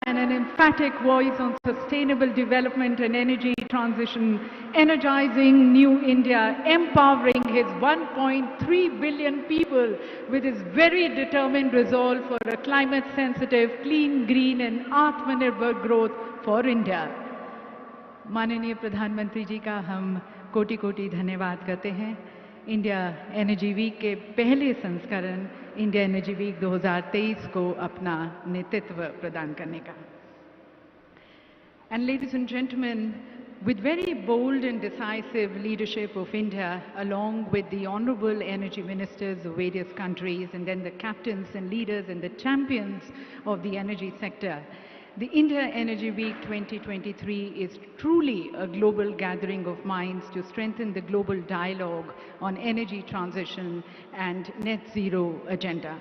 and an emphatic voice on sustainable development and energy transition, energizing New India, empowering his 1.3 billion people with his very determined resolve for a climate-sensitive, clean, green and Atmanirbhar growth for India. माननीय प्रधानमंत्री जी का हम कोटि कोटि धन्यवाद करते हैं। India energy week के पहले संस्करण इंडिया एनर्जी वीक 2023 को अपना नेतृत्व प्रदान करने का। And ladies and gentlemen, with very bold and decisive leadership of India, along with the honorable energy ministers of various countries, and then the captains and leaders and the champions of the energy sector, the India Energy Week 2023 is truly a global gathering of minds to strengthen the global dialogue on energy transition and net zero agenda,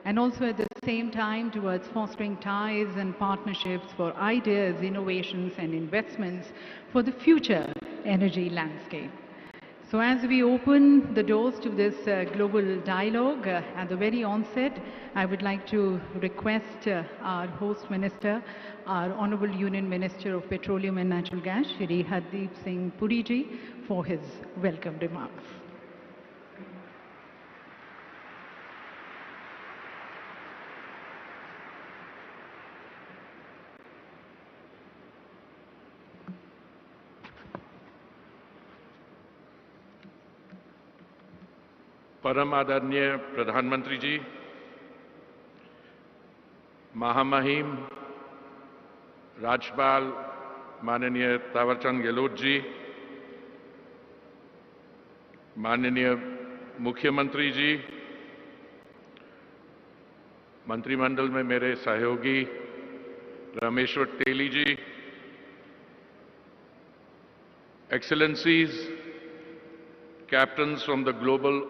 and also at the same time towards fostering ties and partnerships for ideas, innovations and investments for the future energy landscape. So as we open the doors to this global dialogue, at the very onset, I would like to request our host minister, our Honorable Union Minister of Petroleum and Natural Gas, Shri Hardeep Singh Puri ji, for his welcome remarks. परम आदरणीय प्रधानमंत्री जी, महामहिम राज्यपाल माननीय तावरचंद गहलोत जी, माननीय मुख्यमंत्री जी, मंत्रिमंडल में मेरे सहयोगी रामेश्वर तेली जी, Excellencies, captains from the global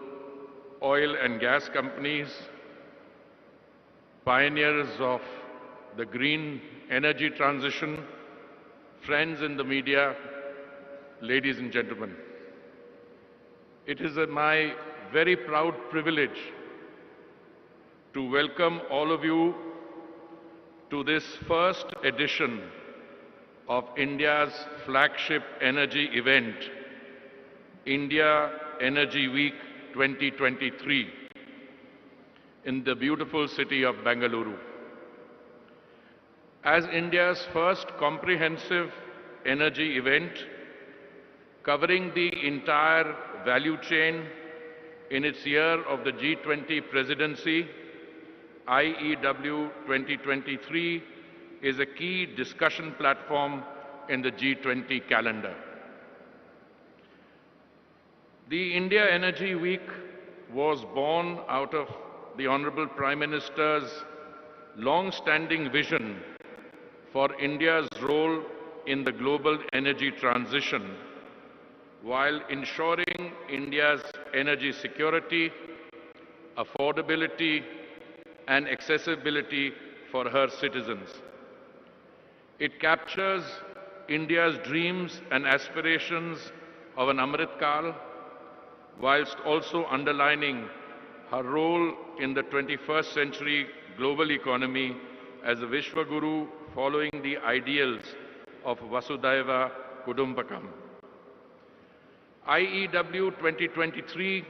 oil and gas companies, pioneers of the green energy transition, friends in the media, ladies and gentlemen. It is my very proud privilege to welcome all of you to this first edition of India's flagship energy event, India Energy Week 2023 in the beautiful city of Bengaluru. As India's first comprehensive energy event covering the entire value chain in its year of the G20 presidency, IEW 2023 is a key discussion platform in the G20 calendar. The India Energy Week was born out of the Honorable Prime Minister's long-standing vision for India's role in the global energy transition while ensuring India's energy security, affordability and accessibility for her citizens. It captures India's dreams and aspirations of an Amrit Kal, whilst also underlining her role in the 21st century global economy as a Vishwaguru following the ideals of Vasudhaiva Kudumbakam. IEW 2023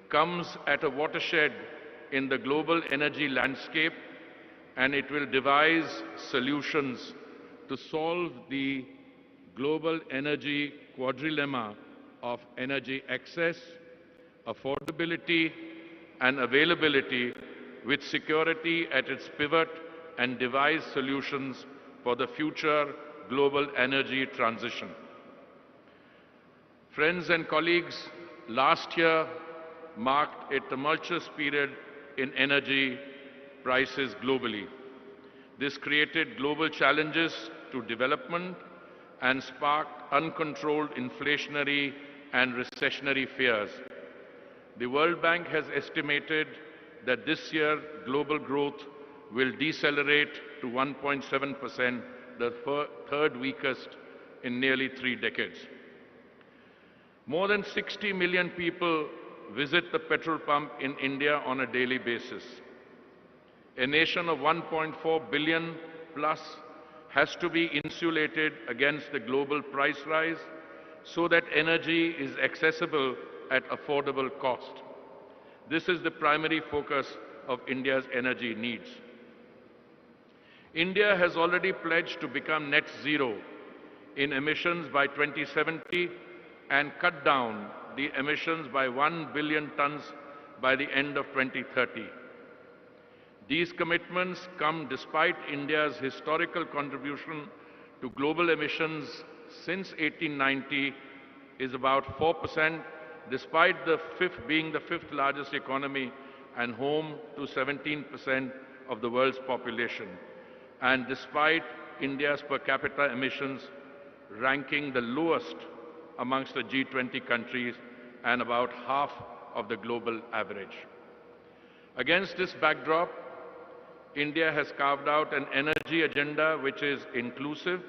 comes at a watershed in the global energy landscape, and it will devise solutions to solve the global energy quadrilemma of energy access, affordability and availability, with security at its pivot, and devise solutions for the future global energy transition. Friends and colleagues, last year marked a tumultuous period in energy prices globally. This created global challenges to development and sparked uncontrolled inflationary and recessionary fears. The World Bank has estimated that this year global growth will decelerate to 1.7%, the third weakest in nearly 3 decades. More than 60 million people visit the petrol pump in India on a daily basis. A nation of 1.4 billion plus has to be insulated against the global price rise so that energy is accessible at affordable cost. This is the primary focus of India's energy needs. India has already pledged to become net zero in emissions by 2070 and cut down the emissions by 1 billion tons by the end of 2030. These commitments come despite India's historical contribution to global emissions since 1890 is about 4%, despite being the fifth largest economy and home to 17% of the world's population, and despite India's per capita emissions ranking the lowest amongst the G20 countries and about half of the global average. Against this backdrop, India has carved out an energy agenda which is inclusive,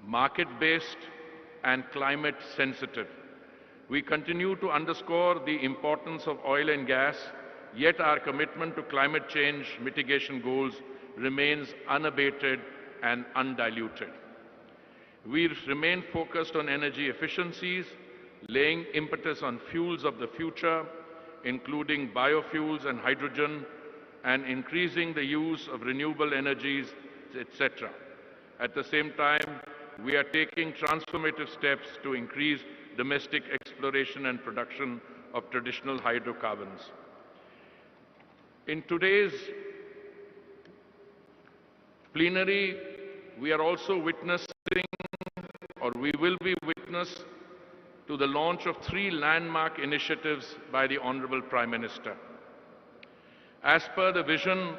market-based, and climate-sensitive. We continue to underscore the importance of oil and gas, yet our commitment to climate change mitigation goals remains unabated and undiluted. We remain focused on energy efficiencies, laying impetus on fuels of the future, including biofuels and hydrogen, and increasing the use of renewable energies, etc. At the same time, we are taking transformative steps to increase domestic exploration and production of traditional hydrocarbons. In today's plenary, we are also witnessing, or we will be witness to the launch of 3 landmark initiatives by the Honorable Prime Minister. As per the vision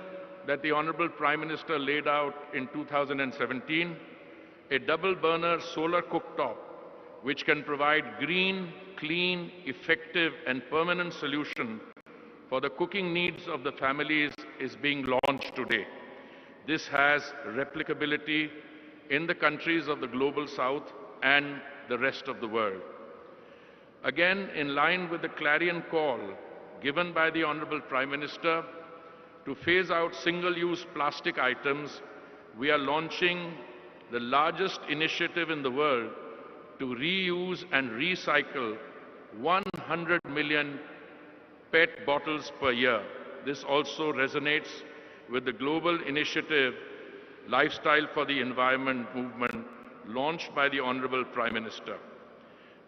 that the Honorable Prime Minister laid out in 2017, a double-burner solar cooktop which can provide green, clean, effective and permanent solution for the cooking needs of the families is being launched today. This has replicability in the countries of the Global South and the rest of the world. Again, in line with the clarion call given by the Honorable Prime Minister to phase out single-use plastic items, we are launching the largest initiative in the world to reuse and recycle 100 million PET bottles per year. This also resonates with the global initiative Lifestyle for the Environment movement launched by the Honorable Prime Minister.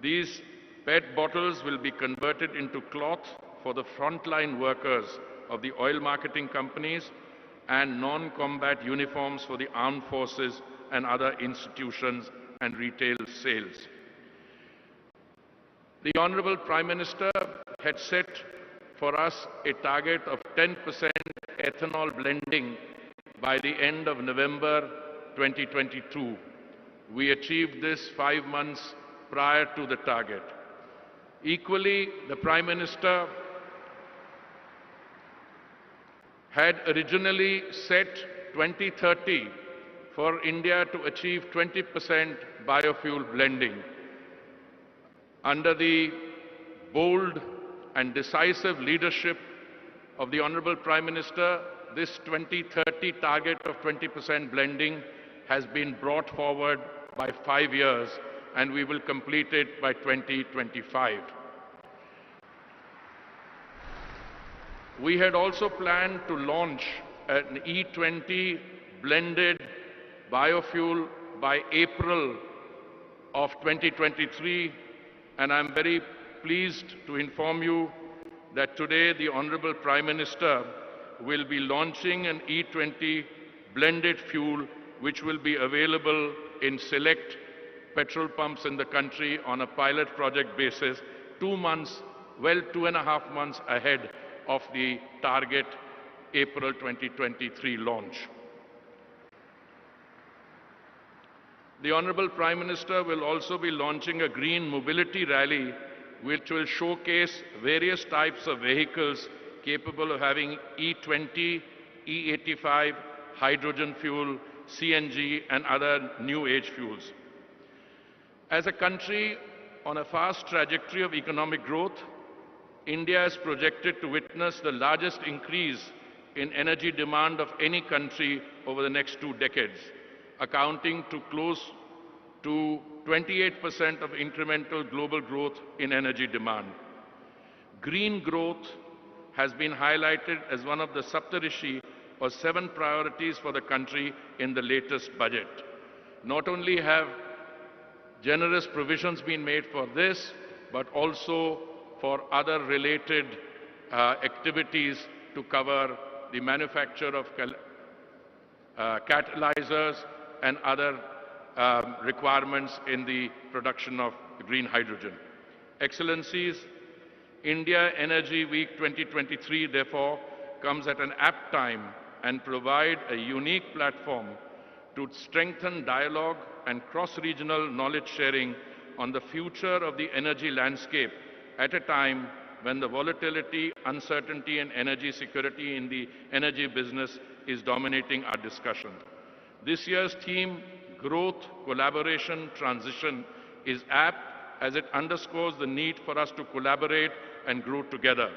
These PET bottles will be converted into cloth for the frontline workers of the oil marketing companies and non-combat uniforms for the armed forces and other institutions and retail sales. The Honorable Prime Minister had set for us a target of 10% ethanol blending by the end of November 2022. We achieved this 5 months prior to the target. Equally, the Prime Minister had originally set 2030 for India to achieve 20% biofuel blending. Under the bold and decisive leadership of the Honorable Prime Minister, this 2030 target of 20% blending has been brought forward by 5 years, and we will complete it by 2025. We had also planned to launch an E20 blended biofuel by April of 2023, and I'm very pleased to inform you that today the Honorable Prime Minister will be launching an E20 blended fuel which will be available in select petrol pumps in the country on a pilot project basis 2 months, well, 2.5 months ahead of the target April 2023 launch. The Honorable Prime Minister will also be launching a green mobility rally which will showcase various types of vehicles capable of having E20, E85, hydrogen fuel, CNG and other new age fuels. As a country on a fast trajectory of economic growth, India is projected to witness the largest increase in energy demand of any country over the next 2 decades, accounting to close to 28% of incremental global growth in energy demand. Green growth has been highlighted as one of the Saptarishi or 7 priorities for the country in the latest budget. Not only have generous provisions been made for this, but also for other related activities to cover the manufacture of catalyzers and other requirements in the production of green hydrogen. Excellencies, India Energy Week 2023 therefore comes at an apt time and provide a unique platform to strengthen dialogue and cross-regional knowledge sharing on the future of the energy landscape at a time when the volatility, uncertainty and energy security in the energy business is dominating our discussion. This year's theme, Growth, Collaboration, Transition, is apt as it underscores the need for us to collaborate and grow together.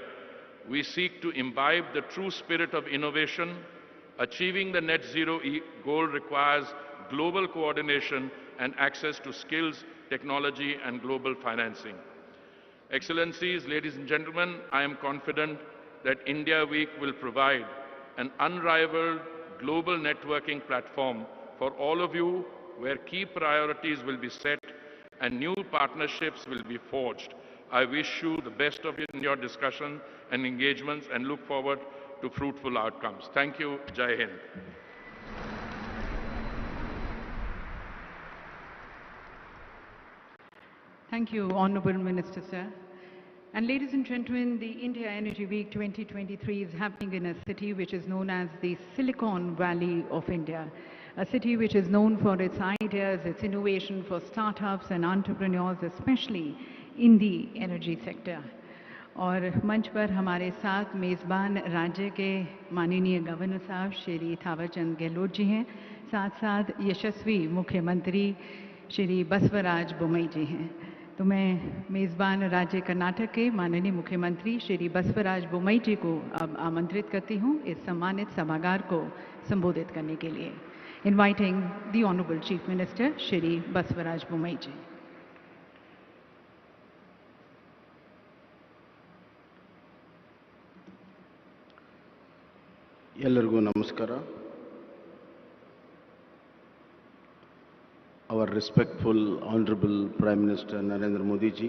We seek to imbibe the true spirit of innovation. Achieving the net zero goal requires global coordination and access to skills, technology and global financing. Excellencies, ladies and gentlemen, I am confident that India Week will provide an unrivaled global networking platform for all of you, where key priorities will be set and new partnerships will be forged. I wish you the best of in your discussion and engagements and look forward to fruitful outcomes. Thank you. Jai Hind. Thank you, Honorable Minister, sir. And ladies and gentlemen, the India Energy Week 2023 is happening in a city which is known as the Silicon Valley of India, a city which is known for its ideas, its innovation for startups and entrepreneurs, especially in the energy sector. और मंच पर हमारे साथ मेज़बान राज्य के माननीय governor साहब श्री थावरचंद गहलोत जी हैं, साथ साथ यशस्वी मुख्यमंत्री श्री बसवराज बोम्मई जी हैं। तो मैं मेज़बान राज्य कर्नाटक के माननीय मुख्यमंत्री श्री बसवराज बोम्मई जी को अब आमंत्रित करती हूँ इस सम्मानित सभागार को संबोधित करने के लिए। Inviting the Honorable Chief Minister Shri Basavaraj Bommai जी। ಎಲ್ಲರಿಗೂ ನಮಸ್ಕಾರ. Our respectful Honorable Prime Minister Narendra Modi ji,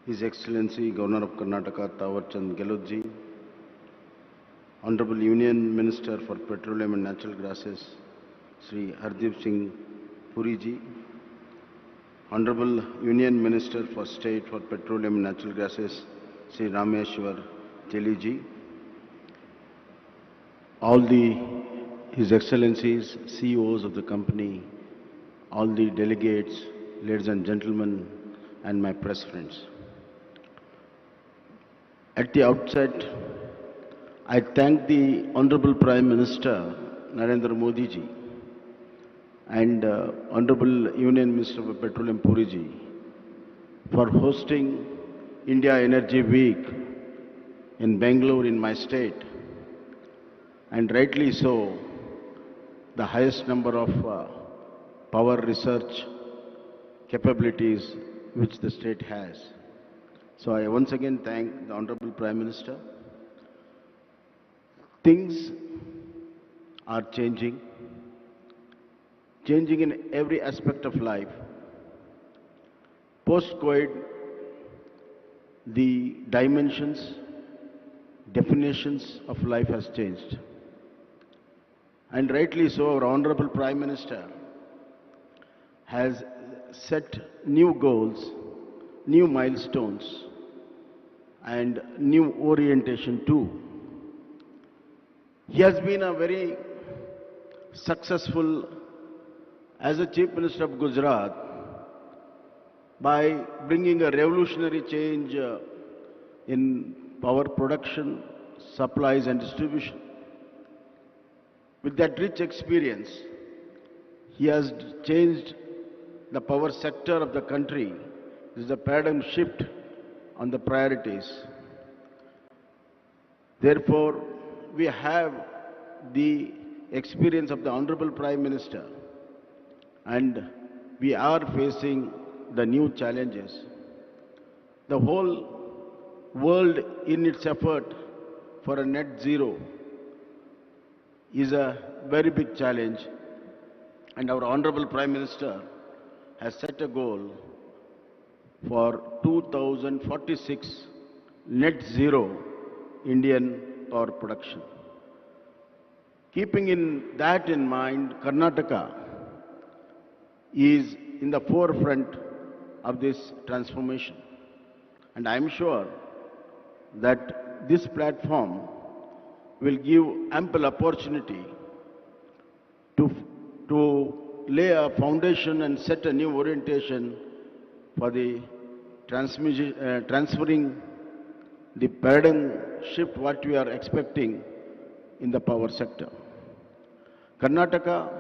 His Excellency Governor of Karnataka Thawarchand Gehlot ji, Honorable Union Minister for Petroleum and Natural Gases Shri Hardeep Singh Puri ji, Honorable Union Minister for State for Petroleum and Natural Gases Shri Rameshwar Teli ji, all His Excellencies, CEOs of the company, all the delegates, ladies and gentlemen, and my press friends. At the outset, I thank the Honorable Prime Minister Narendra Modi ji and Honorable Union Minister for Petroleum Puri ji for hosting India Energy Week in Bengaluru in my state. And rightly so, the highest number of power research capabilities which the state has. So I once again thank the Honorable Prime Minister. Things are changing in every aspect of life. Post-COVID, the dimensions, definitions of life has changed. And rightly so, our Honorable Prime Minister has set new goals, new milestones, and new orientation too. He has been a very successful as a Chief Minister of Gujarat by bringing a revolutionary change in power production, supplies and distribution. With that rich experience, he has changed the power sector of the country. This is a paradigm shift on the priorities. Therefore, we have the experience of the Honorable Prime Minister, and we are facing the new challenges. The whole world in its effort for a net zero is a very big challenge, and our Honorable Prime Minister has set a goal for 2046 net zero Indian power production. Keeping that in mind, Karnataka is in the forefront of this transformation. And I am sure that this platform will give ample opportunity to lay a foundation and set a new orientation for the transferring the paradigm shift what we are expecting in the power sector. Karnataka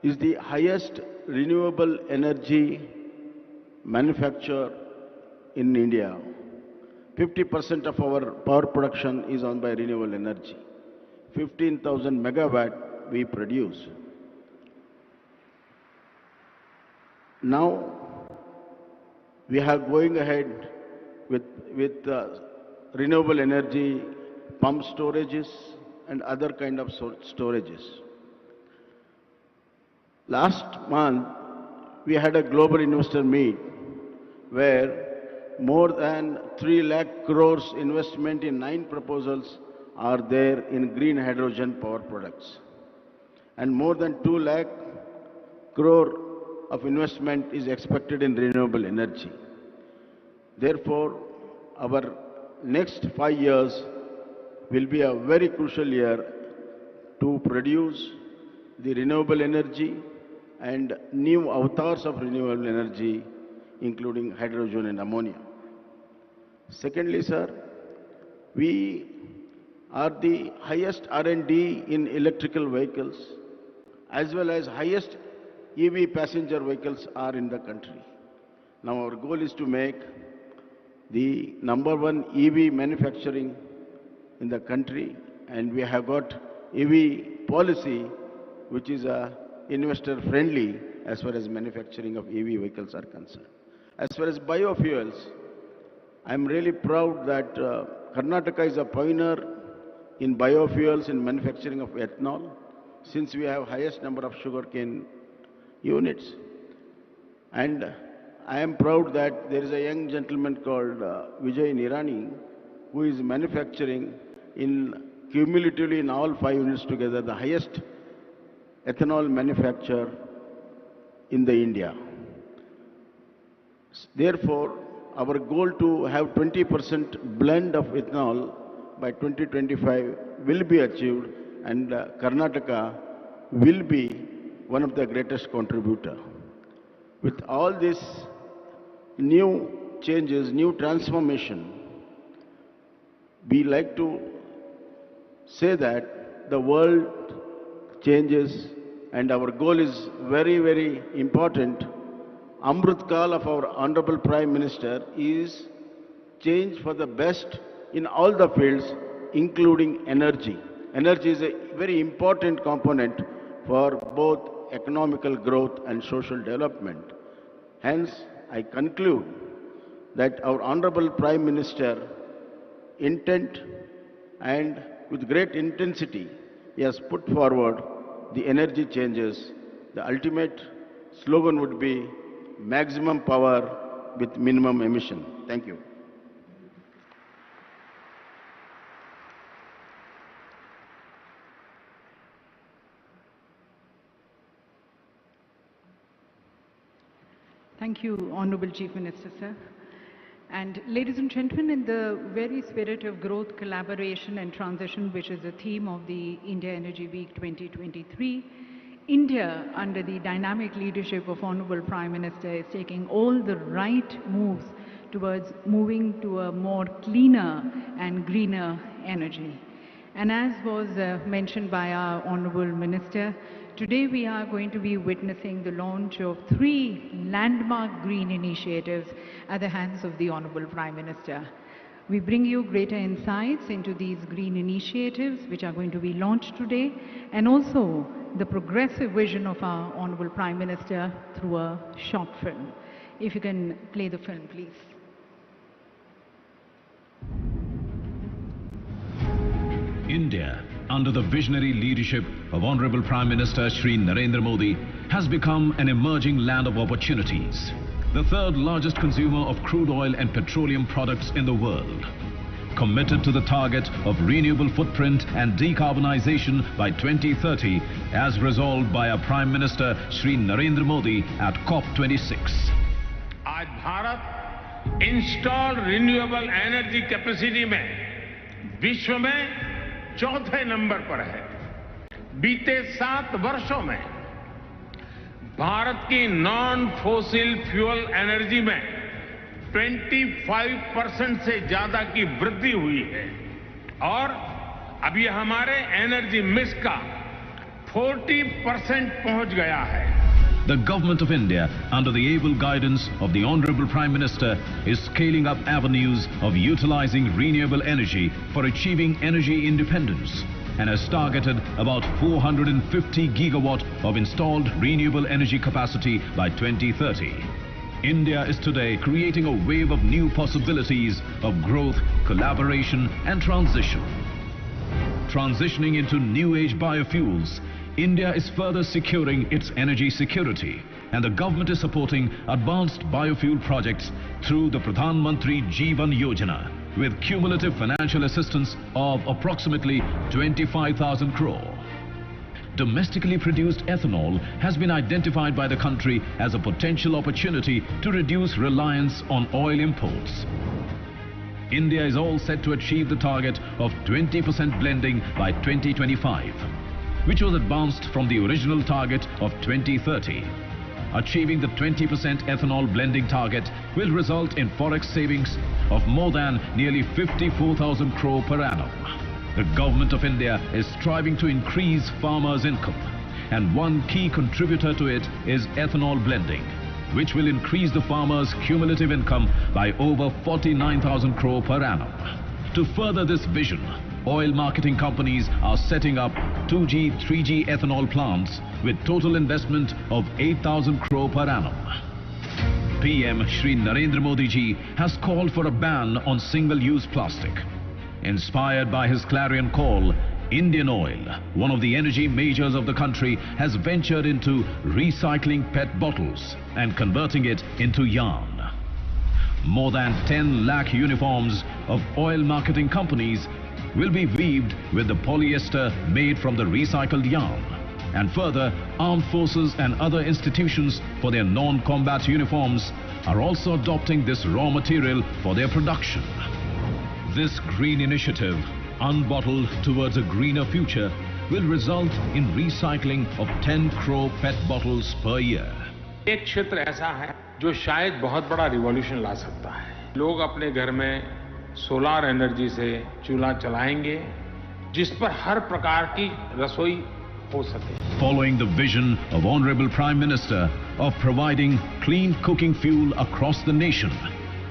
is the highest renewable energy manufacturer in India. 50% of our power production is on by renewable energy. 15,000 megawatt we produce. Now we are going ahead with renewable energy pump storages and other kind of storages. Last month we had a global investor meet where more than 3 lakh crores investment in 9 proposals are there in green hydrogen power products. And more than 2 lakh crore of investment is expected in renewable energy. Therefore, our next 5 years will be a very crucial year to produce the renewable energy and new avatars of renewable energy, including hydrogen and ammonia. Secondly, sir, we are the highest R&D in electrical vehicles, as well as highest EV passenger vehicles are in the country. Now our goal is to make the #1 EV manufacturing in the country, and we have got EV policy which is investor friendly as far as manufacturing of EV vehicles are concerned. As far as biofuels, I am really proud that Karnataka is a pioneer in biofuels in manufacturing of ethanol, since we have highest number of sugarcane units. And I am proud that there is a young gentleman called Vijay Nirani, who is manufacturing cumulatively in all 5 units together the highest ethanol manufacturer in the India. Therefore, our goal to have 20% blend of ethanol by 2025 will be achieved, and Karnataka will be one of the greatest contributor. With all these new changes, new transformation, we like to say that the world changes and our goal is very, very important. Amrit Kal of our Honorable Prime Minister is change for the best in all the fields, including energy. Energy is a very important component for both economical growth and social development. Hence, I conclude that our Honorable Prime Minister intent and with great intensity, he has put forward the energy changes. The ultimate slogan would be maximum power with minimum emission. Thank you. Thank you, Honorable Chief Minister, sir. And ladies and gentlemen, in the very spirit of growth, collaboration and transition, which is the theme of the India Energy Week 2023, India, under the dynamic leadership of Honorable Prime Minister, is taking all the right moves towards moving to a more cleaner and greener energy. And as was mentioned by our Honorable Minister, today we are going to be witnessing the launch of 3 landmark green initiatives at the hands of the Honorable Prime Minister. We bring you greater insights into these green initiatives which are going to be launched today, and also the progressive vision of our Honorable Prime Minister through a short film. If you can play the film, please. India, under the visionary leadership of Honorable Prime Minister Shri Narendra Modi, has become an emerging land of opportunities. The third largest consumer of crude oil and petroleum products in the world. Committed to the target of renewable footprint and decarbonization by 2030, as resolved by our Prime Minister Shri Narendra Modi at COP26. आज Bharat installed renewable energy capacity में विश्व में चौथे number पर है। बीते 7 वर्षों में भारत की नॉन फोसिल फ्यूल एनर्जी में 25% से ज्यादा की वृद्धि हुई है और अब ये हमारे एनर्जी मिक्स का 40% पहुंच गया है। The Government of India, under the able guidance of the Honorable Prime Minister, is scaling up avenues of utilizing renewable energy for achieving energy independence and has targeted about 450 gigawatt of installed renewable energy capacity by 2030. India is today creating a wave of new possibilities of growth, collaboration and transition. Transitioning into new age biofuels, India is further securing its energy security, and the government is supporting advanced biofuel projects through the Pradhan Mantri Jeevan Yojana with cumulative financial assistance of approximately 25,000 crore. Domestically produced ethanol has been identified by the country as a potential opportunity to reduce reliance on oil imports. India is all set to achieve the target of 20% blending by 2025. Which was advanced from the original target of 2030. Achieving the 20% ethanol blending target will result in forex savings of more than nearly 54,000 crore per annum. The Government of India is striving to increase farmers' income, and one key contributor to it is ethanol blending, which will increase the farmers' cumulative income by over 49,000 crore per annum. To further this vision, oil marketing companies are setting up 2G, 3G ethanol plants with total investment of 8,000 crore per annum. PM Shri Narendra Modi ji has called for a ban on single-use plastic. Inspired by his clarion call, Indian Oil, one of the energy majors of the country, has ventured into recycling PET bottles and converting it into yarn. More than 10 lakh uniforms of oil marketing companies will be weaved with the polyester made from the recycled yarn. And further, armed forces and other institutions for their non-combat uniforms are also adopting this raw material for their production. This green initiative, unbottled towards a greener future, will result in recycling of 10 crore PET bottles per year. एक क्षेत्र ऐसा है जो शायद बहुत बड़ा revolution ला सकता है। लोग अपने घर में सोलार एनर्जी से चूल्हा चलाएंगे जिस पर हर प्रकार की रसोई हो सके। Following the vision of Honorable Prime Minister of providing clean cooking fuel across the nation,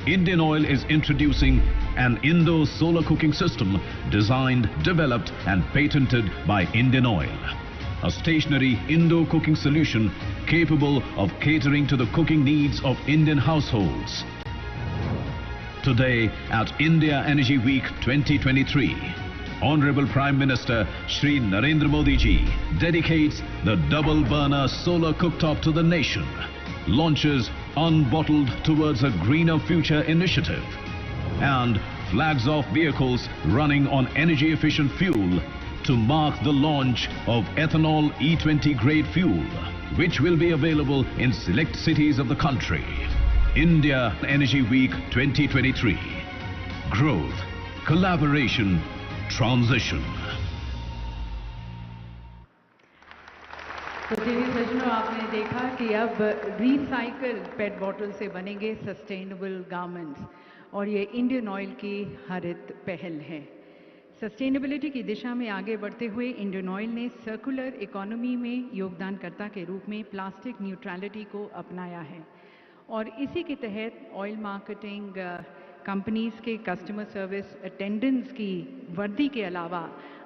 Indian Oil is introducing an indoor solar cooking system designed, developed and patented by Indian Oil. A stationary indoor cooking solution capable of catering to the cooking needs of Indian households. Today at India Energy Week 2023, Honorable Prime Minister Shri Narendra Modi ji dedicates the double burner solar cooktop to the nation, launches Unbottled Towards a Greener Future initiative, and flags off vehicles running on energy efficient fuel to mark the launch of ethanol E20 grade fuel, which will be available in select cities of the country. India Energy Week 2023. Growth, collaboration, transition. तो TV सज्जनों, आपने देखा कि अब recycle पेट bottle से बनेंगे sustainable garments, और ये इंडियन ऑयल की हरित पहल है। सस्टेनेबिलिटी की दिशा में आगे बढ़ते हुए इंडियन ऑयल ने सर्कुलर इकोनॉमी में योगदानकर्ता के रूप में प्लास्टिक न्यूट्रलिटी को अपनाया है, और इसी के तहत ऑयल मार्केटिंग कंपनीज के कस्टमर सर्विस अटेंडेंट्स की वर्दी के अलावा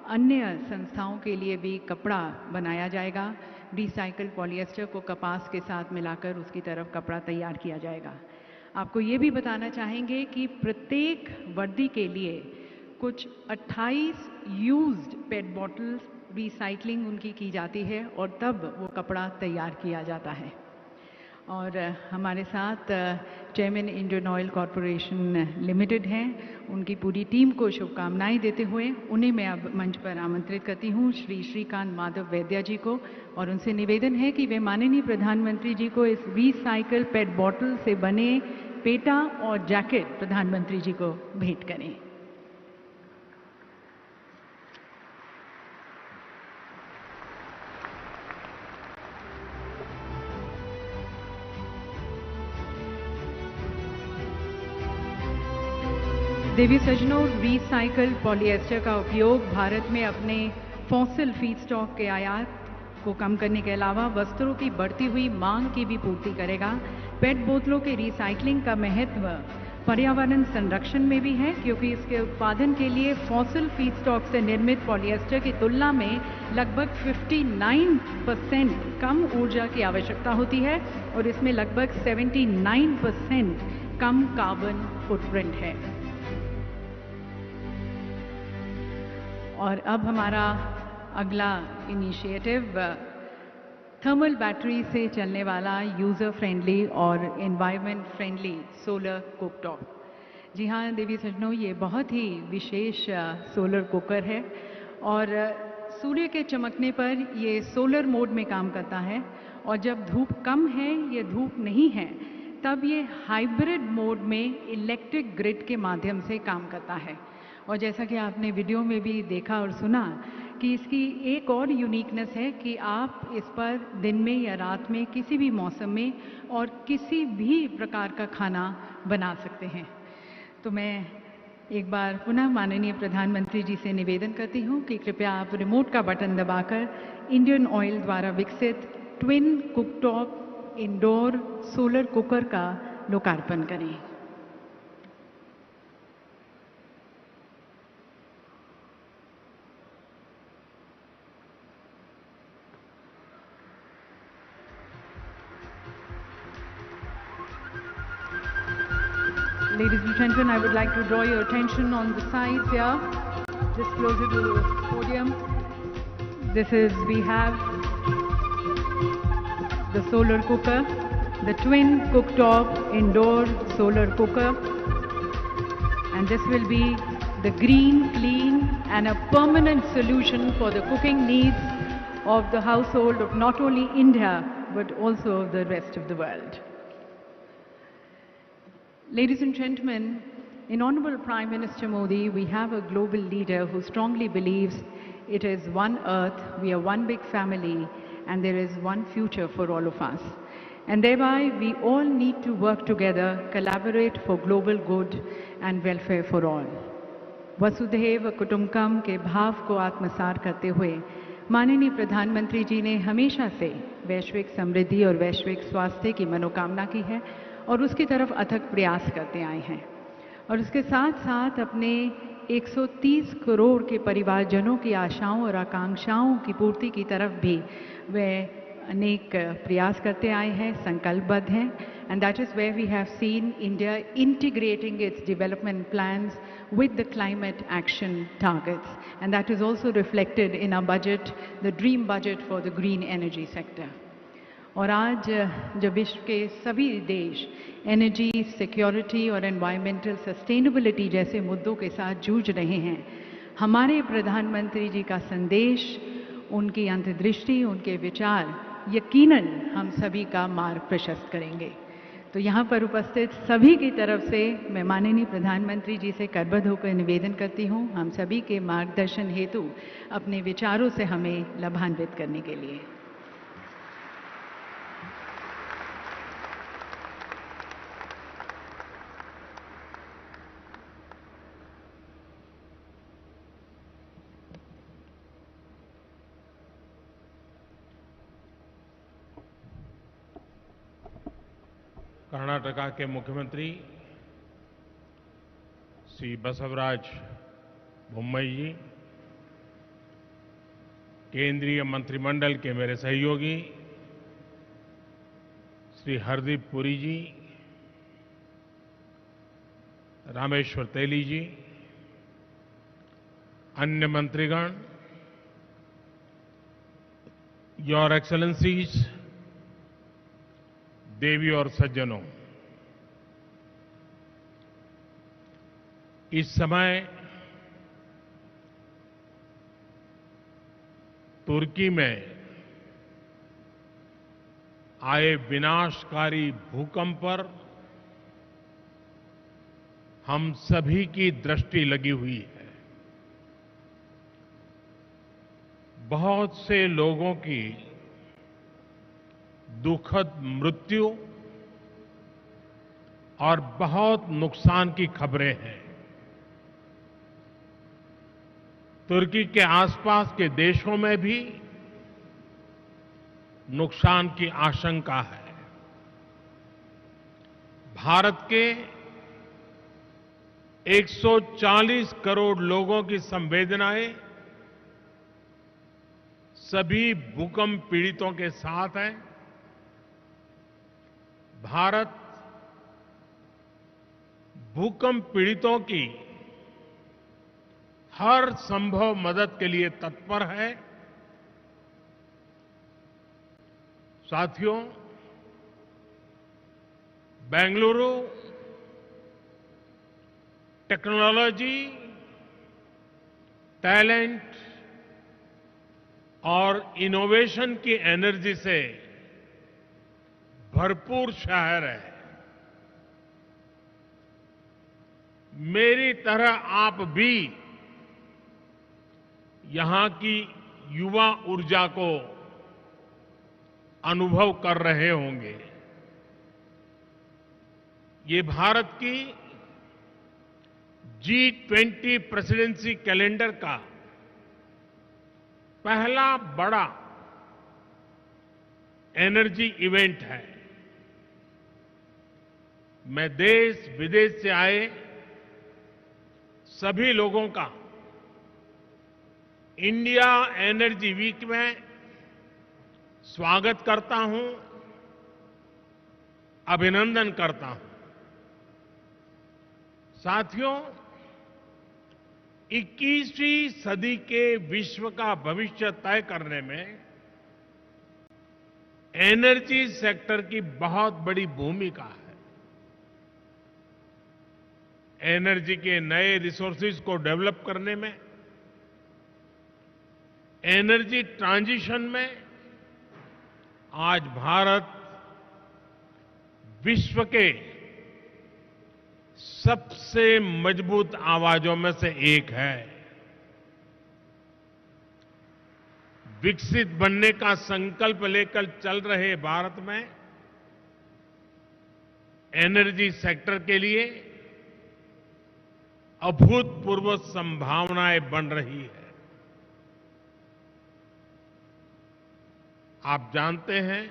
अन्य संस्थाओं के लिए भी कपड़ा बनाया जाएगा। रिसाइकल्ड पॉलिएस्टर को कपास के साथ मिलाकर उसकी तरफ कपड़ा तैयार किया जाएगा। आपको ये भी बताना चाहेंगे कि प्रत्येक वर्दी के लिए कुछ 28 यूज्ड पेट बॉटल्स रिसाइकलिंग उनकी की जाती है और तब वो कपड़ा तैयार किया जाता है। और हमारे साथ chairman Indian oil corporation limited हैं, उनकी पूरी टीम को शुभकामनाएं देते हुए उन्हें मैं अब मंच पर आमंत्रित करती हूं, श्री श्रीकांत माधव वैद्या जी को, और उनसे निवेदन है कि वे माननीय प्रधानमंत्री जी को इस रिसाइकल पेट बॉटल से बने पेटा और जैकेट प्रधानमंत्री जी को भेंट करें। देवी सज्जनों, रिसाइकल्ड पॉलिएस्टर का उपयोग भारत में अपने फॉसिल फीडस्टॉक के आयात को कम करने के अलावा वस्त्रों की बढ़ती हुई मांग की भी पूर्ति करेगा। पेट बोतलों के रिसाइकलिंग का महत्व पर्यावरण संरक्षण में भी है, क्योंकि इसके उत्पादन के लिए फॉसिल फीडस्टॉक से निर्मित पॉलिएस्टर की तुलना में लगभग 59% कम ऊर्जा की आवश्यकता होती है और इसमें लगभग 79% कम कार्बन फुटप्रिंट है। और अब हमारा अगला इनिशिएटिव थर्मल बैटरी से चलने वाला यूज़र फ्रेंडली और एनवायरनमेंट फ्रेंडली सोलर कुकटॉप। जी हाँ देवी सज्जनों, ये बहुत ही विशेष सोलर कुकर है और सूर्य के चमकने पर ये सोलर मोड में काम करता है और जब धूप कम है या धूप नहीं है तब ये हाइब्रिड मोड में इलेक्ट्रिक ग्रिड के माध्यम से काम करता है। और जैसा कि आपने वीडियो में भी देखा और सुना कि इसकी एक और यूनिकनेस है कि आप इस पर दिन में या रात में किसी भी मौसम में और किसी भी प्रकार का खाना बना सकते हैं। तो मैं एक बार पुनः माननीय प्रधानमंत्री जी से निवेदन करती हूँ कि कृपया आप रिमोट का बटन दबाकर इंडियन ऑयल द्वारा विकसित twin cooktop indoor solar cooker का लोकार्पण करें। Ladies and gentlemen, I would like to draw your attention on the sides here, just closer to the podium. We have the solar cooker, the twin cooktop indoor solar cooker, and this will be the green, clean and a permanent solution for the cooking needs of the household of not only India but also of the rest of the world. Ladies and gentlemen, in Honorable Prime Minister Modi, we have a global leader who strongly believes it is one earth, we are one big family, and there is one future for all of us. And thereby, we all need to work together, collaborate for global good and welfare for all. वसुधैव कुटुंबकम के भाव को आत्मसात करते हुए माननीय प्रधानमंत्री जी ने हमेशा से वैश्विक समृद्धि और वैश्विक स्वास्थ्य की मनोकामना की है और उसकी तरफ अथक प्रयास करते आए हैं और उसके साथ साथ अपने 130 करोड़ के परिवारजनों की आशाओं और आकांक्षाओं की पूर्ति की तरफ भी वे अनेक प्रयास करते आए हैं, संकल्पबद्ध हैं, and that is where we have seen India integrating its development plans with the climate action targets, and that is also reflected in our budget, the dream budget for the green energy sector. और आज जब विश्व के सभी देश energy security और environmental sustainability जैसे मुद्दों के साथ जूझ रहे हैं, हमारे प्रधानमंत्री जी का संदेश, उनकी अंतर्दृष्टि, उनके विचार यकीनन हम सभी का मार्ग प्रशस्त करेंगे। तो यहाँ पर उपस्थित सभी की तरफ से मैं माननीय प्रधानमंत्री जी से करबद्ध होकर निवेदन करती हूँ, हम सभी के मार्गदर्शन हेतु अपने विचारों से हमें लाभान्वित करने के लिए। कर्नाटका के मुख्यमंत्री श्री बसवराज बोम्मई जी, केंद्रीय मंत्रिमंडल के मेरे सहयोगी श्री हरदीप पुरी जी, रामेश्वर तेली जी, अन्य मंत्रीगण, योर एक्सेलेंसीज, देवी और सज्जनों, इस समय तुर्की में आए विनाशकारी भूकंप पर हम सभी की दृष्टि लगी हुई है। बहुत से लोगों की दुखद मृत्यु और बहुत नुकसान की खबरें हैं। तुर्की के आसपास के देशों में भी नुकसान की आशंका है। भारत के 140 करोड़ लोगों की संवेदनाएं सभी भूकंप पीड़ितों के साथ है। भारत भूकंप पीड़ितों की हर संभव मदद के लिए तत्पर है। साथियों, बेंगलुरु टेक्नोलॉजी, टैलेंट और इनोवेशन की एनर्जी से भरपूर शहर है। मेरी तरह आप भी यहां की युवा ऊर्जा को अनुभव कर रहे होंगे। ये भारत की G20 प्रेसिडेंसी कैलेंडर का पहला बड़ा एनर्जी इवेंट है। मैं देश विदेश से आए सभी लोगों का इंडिया एनर्जी वीक में स्वागत करता हूं, अभिनंदन करता हूं। साथियों, 21वीं सदी के विश्व का भविष्य तय करने में एनर्जी सेक्टर की बहुत बड़ी भूमिका है। एनर्जी के नए रिसोर्सेज को डेवलप करने में, एनर्जी ट्रांजिशन में आज भारत विश्व के सबसे मजबूत आवाजों में से एक है। विकसित बनने का संकल्प लेकर चल रहे भारत में एनर्जी सेक्टर के लिए अभूतपूर्व संभावनाएं बन रही है। आप जानते हैं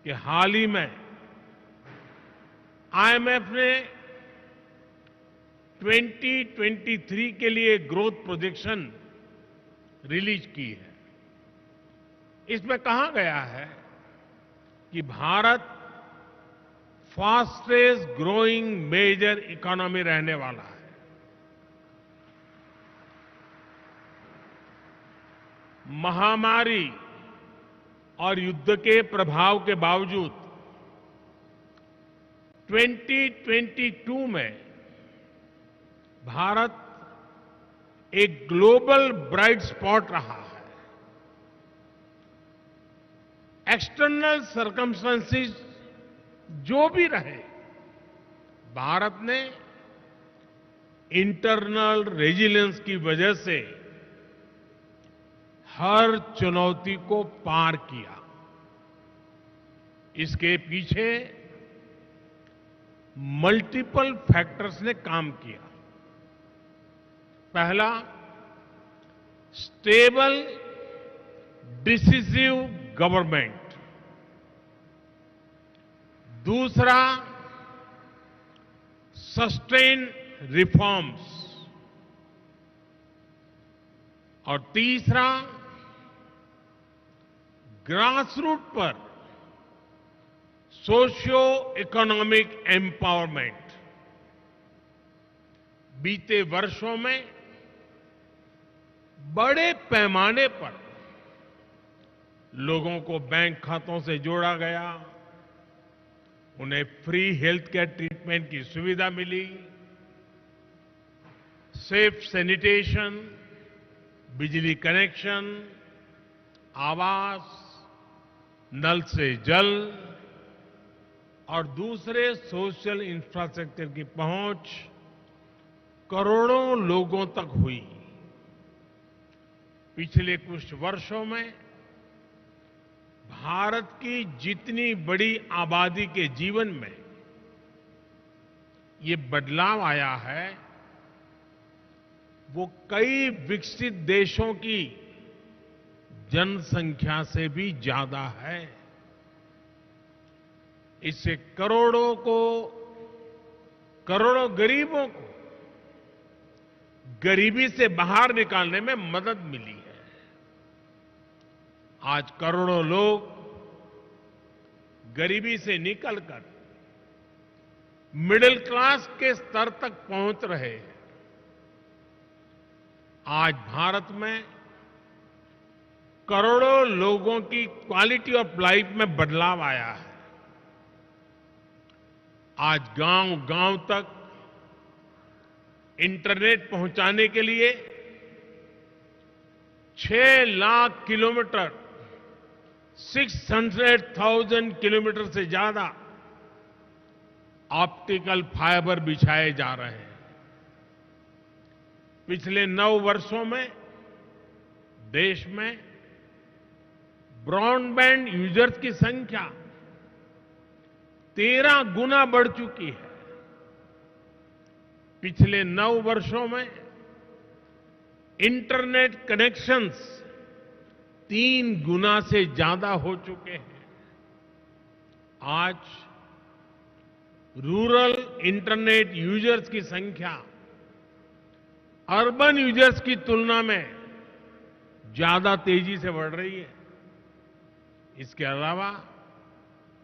कि हाल ही में आईएमएफ ने 2023 के लिए ग्रोथ प्रोजेक्शन रिलीज की है। इसमें कहा गया है कि Bharat fastest growing major economy रहने वाला है। महामारी और युद्ध के प्रभाव के बावजूद 2022 में भारत एक ग्लोबल ब्राइट स्पॉट रहा है। एक्सटर्नल सर्कमस्टेंसेस जो भी रहे, भारत ने इंटरनल रेजिलियंस की वजह से हर चुनौती को पार किया। इसके पीछे मल्टीपल फैक्टर्स ने काम किया। पहला, स्टेबल डिसिसिव गवर्नमेंट। दूसरा, सस्टेन रिफॉर्म्स और तीसरा ग्रास रूट पर सोशियो इकोनॉमिक एम्पावरमेंट। बीते वर्षों में बड़े पैमाने पर लोगों को बैंक खातों से जोड़ा गया, उन्हें फ्री हेल्थ केयर ट्रीटमेंट की सुविधा मिली, सेफ सैनिटेशन, बिजली कनेक्शन, आवास, नल से जल और दूसरे सोशल इंफ्रास्ट्रक्चर की पहुंच करोड़ों लोगों तक हुई। पिछले कुछ वर्षों में भारत की जितनी बड़ी आबादी के जीवन में ये बदलाव आया है, वो कई विकसित देशों की जनसंख्या से भी ज्यादा है। इससे करोड़ों गरीबों को गरीबी से बाहर निकालने में मदद मिली है। आज करोड़ों लोग गरीबी से निकलकर मिडिल क्लास के स्तर तक पहुंच रहे हैं। आज भारत में करोड़ों लोगों की क्वालिटी ऑफ लाइफ में बदलाव आया है। आज गांव-गांव तक इंटरनेट पहुंचाने के लिए 6 लाख किलोमीटर, 600,000 किलोमीटर से ज्यादा ऑप्टिकल फाइबर बिछाए जा रहे हैं। पिछले 9 वर्षों में देश में ब्रॉडबैंड यूजर्स की संख्या 13 गुना बढ़ चुकी है। पिछले 9 वर्षों में इंटरनेट कनेक्शंस 3 गुना से ज्यादा हो चुके हैं। आज रूरल इंटरनेट यूजर्स की संख्या अर्बन यूजर्स की तुलना में ज्यादा तेजी से बढ़ रही है। इसके अलावा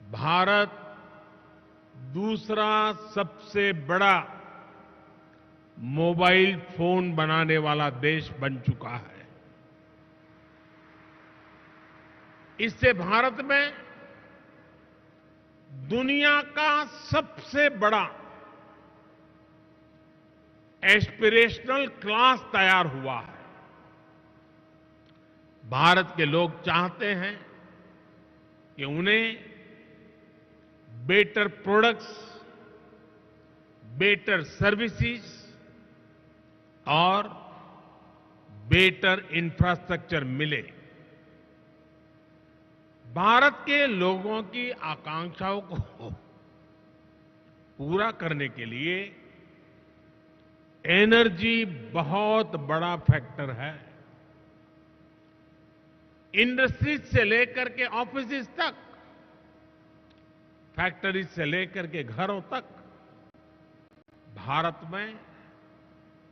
भारत दूसरा सबसे बड़ा मोबाइल फोन बनाने वाला देश बन चुका है। इससे भारत में दुनिया का सबसे बड़ा एस्पिरेशनल क्लास तैयार हुआ है। भारत के लोग चाहते हैं कि उन्हें बेटर प्रोडक्ट्स, बेटर सर्विसेज और बेटर इंफ्रास्ट्रक्चर मिले। भारत के लोगों की आकांक्षाओं को पूरा करने के लिए एनर्जी बहुत बड़ा फैक्टर है। इंडस्ट्रीज से लेकर के ऑफिसेज तक, फैक्ट्रीज से लेकर के घरों तक भारत में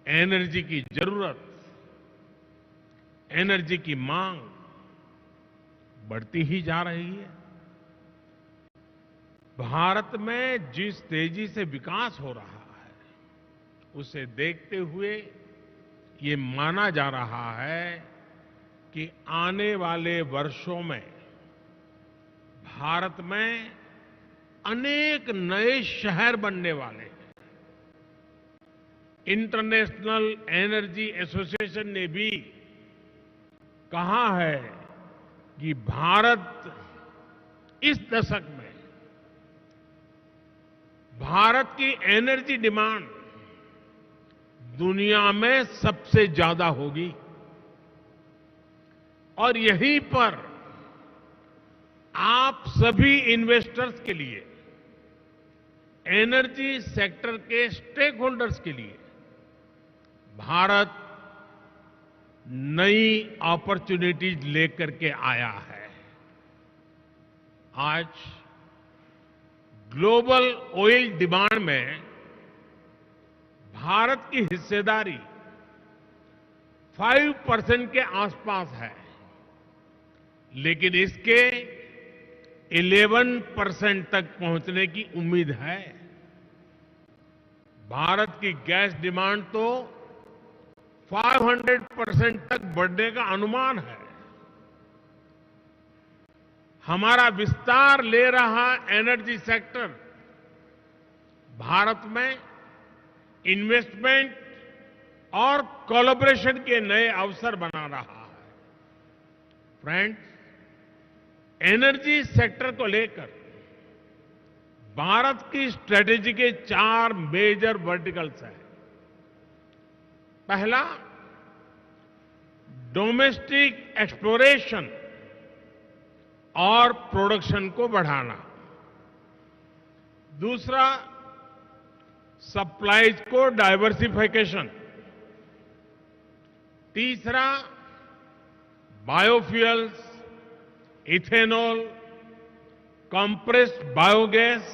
एनर्जी की जरूरत, एनर्जी की मांग बढ़ती ही जा रही है। भारत में जिस तेजी से विकास हो रहा है, उसे देखते हुए ये माना जा रहा है कि आने वाले वर्षों में भारत में अनेक नए शहर बनने वाले हैं। इंटरनेशनल एनर्जी एसोसिएशन ने भी कहा है कि भारत इस दशक में भारत की एनर्जी डिमांड दुनिया में सबसे ज्यादा होगी और यहीं पर आप सभी इन्वेस्टर्स के लिए, एनर्जी सेक्टर के स्टेक होल्डर्स के लिए भारत नई अपॉर्चुनिटीज लेकर के आया है। आज ग्लोबल ऑयल डिमांड में भारत की हिस्सेदारी 5% के आसपास है, लेकिन इसके 11% तक पहुंचने की उम्मीद है। भारत की गैस डिमांड तो 500% तक बढ़ने का अनुमान है। हमारा विस्तार ले रहा एनर्जी सेक्टर भारत में इन्वेस्टमेंट और कोलैबोरेशन के नए अवसर बना रहा है। फ्रेंड्स, एनर्जी सेक्टर को लेकर भारत की स्ट्रेटेजी के 4 मेजर वर्टिकल्स हैं। पहला, डोमेस्टिक एक्सप्लोरेशन और प्रोडक्शन को बढ़ाना। दूसरा, सप्लाईज को डाइवर्सिफिकेशन। तीसरा, बायोफ्यूल्स, इथेनॉल, कंप्रेस्ड बायोगैस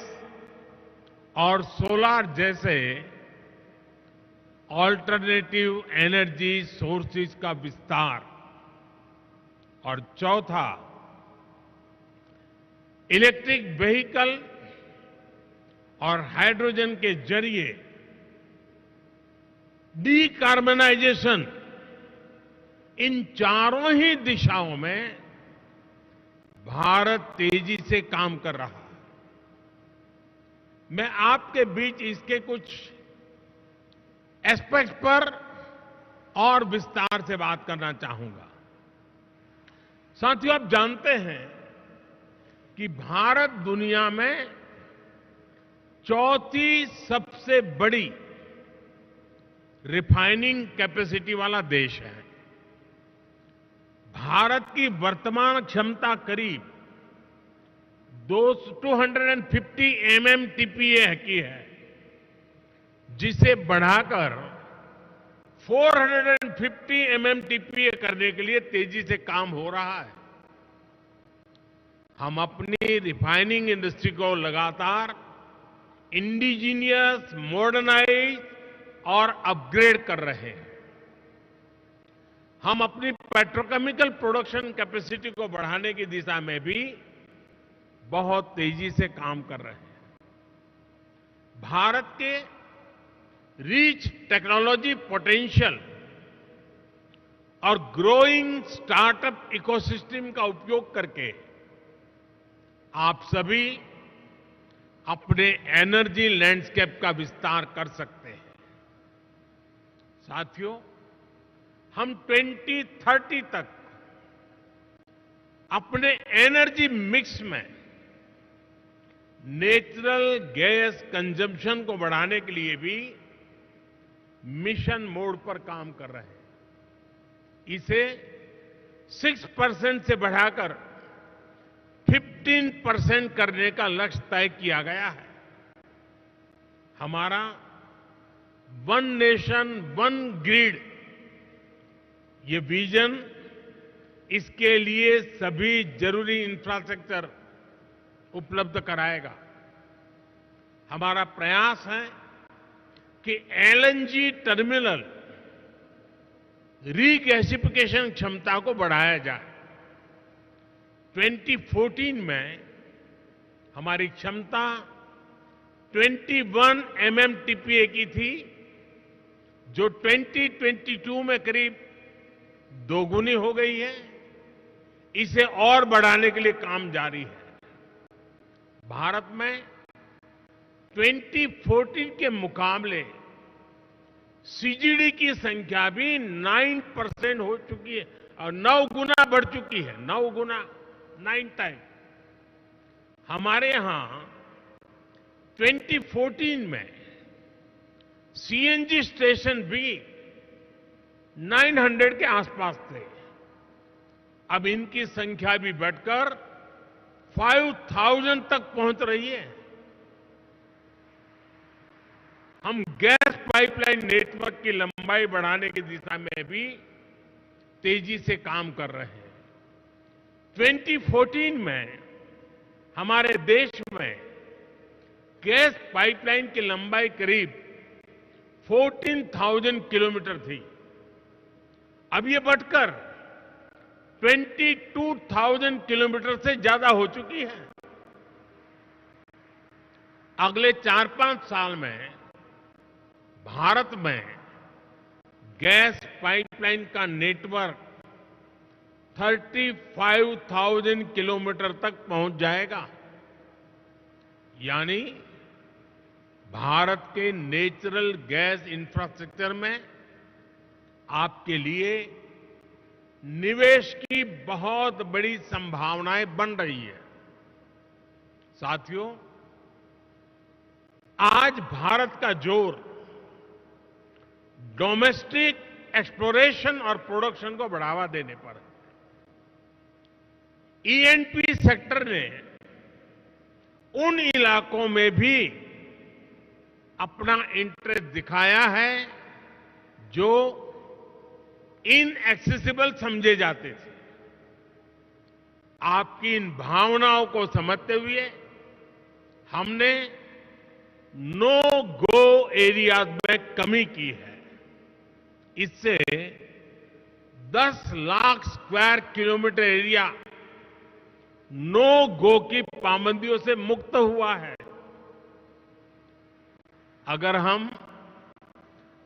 और सोलार जैसे ऑल्टरनेटिव एनर्जी सोर्सेज का विस्तार। और चौथा, इलेक्ट्रिक व्हीकल और हाइड्रोजन के जरिए डीकार्बनाइजेशन। इन चारों ही दिशाओं में भारत तेजी से काम कर रहा है। मैं आपके बीच इसके कुछ एस्पेक्ट्स पर और विस्तार से बात करना चाहूंगा। साथियों, आप जानते हैं कि भारत दुनिया में चौथी सबसे बड़ी रिफाइनिंग कैपेसिटी वाला देश है। भारत की वर्तमान क्षमता करीब 250 MMTPA की है, जिसे बढ़ाकर 450 MMTPA करने के लिए तेजी से काम हो रहा है। हम अपनी रिफाइनिंग इंडस्ट्री को लगातार इंडिजीनियस, मॉडर्नाइज और अपग्रेड कर रहे हैं। हम अपनी पेट्रोकेमिकल प्रोडक्शन कैपेसिटी को बढ़ाने की दिशा में भी बहुत तेजी से काम कर रहे हैं। भारत के रिच टेक्नोलॉजी पोटेंशियल और ग्रोइंग स्टार्टअप इकोसिस्टम का उपयोग करके आप सभी अपने एनर्जी लैंडस्केप का विस्तार कर सकते हैं। साथियों, हम 2030 तक अपने एनर्जी मिक्स में नेचुरल गैस कंजम्पशन को बढ़ाने के लिए भी मिशन मोड पर काम कर रहे हैं। इसे 6% से बढ़ाकर 15% करने का लक्ष्य तय किया गया है। हमारा वन नेशन वन ग्रिड ये विजन इसके लिए सभी जरूरी इंफ्रास्ट्रक्चर उपलब्ध कराएगा। हमारा प्रयास है कि LNG टर्मिनल रीगैसिफिकेशन क्षमता को बढ़ाया जाए। 2014 में हमारी क्षमता 21 MMTPA की थी, जो 2022 में करीब दोगुनी हो गई है। इसे और बढ़ाने के लिए काम जारी है। भारत में 2014 के मुकाबले CGD की संख्या भी 9% हो चुकी है और 9 गुना बढ़ चुकी है। 9 गुना, 9 टाइम। हमारे यहां 2014 में CNG स्टेशन भी 900 के आसपास थे। अब इनकी संख्या भी बढ़कर 5000 तक पहुंच रही है। हम गैस पाइपलाइन नेटवर्क की लंबाई बढ़ाने की दिशा में भी तेजी से काम कर रहे हैं। 2014 में हमारे देश में गैस पाइपलाइन की लंबाई करीब 14,000 किलोमीटर थी। अब ये बढ़कर 22,000 किलोमीटर से ज्यादा हो चुकी है। अगले 4-5 साल में भारत में गैस पाइपलाइन का नेटवर्क 35,000 किलोमीटर तक पहुंच जाएगा। यानी भारत के नेचुरल गैस इंफ्रास्ट्रक्चर में आपके लिए निवेश की बहुत बड़ी संभावनाएं बन रही है। साथियों, आज भारत का जोर डोमेस्टिक एक्सप्लोरेशन और प्रोडक्शन को बढ़ावा देने पर है। ईएनपी सेक्टर ने उन इलाकों में भी अपना इंटरेस्ट दिखाया है जो इनएक्सेसिबल समझे जाते थे। आपकी इन भावनाओं को समझते हुए हमने नो गो एरियाज में कमी की है। इससे 10 lakh square kilometre area no go की पाबंदियों से मुक्त हुआ है। अगर हम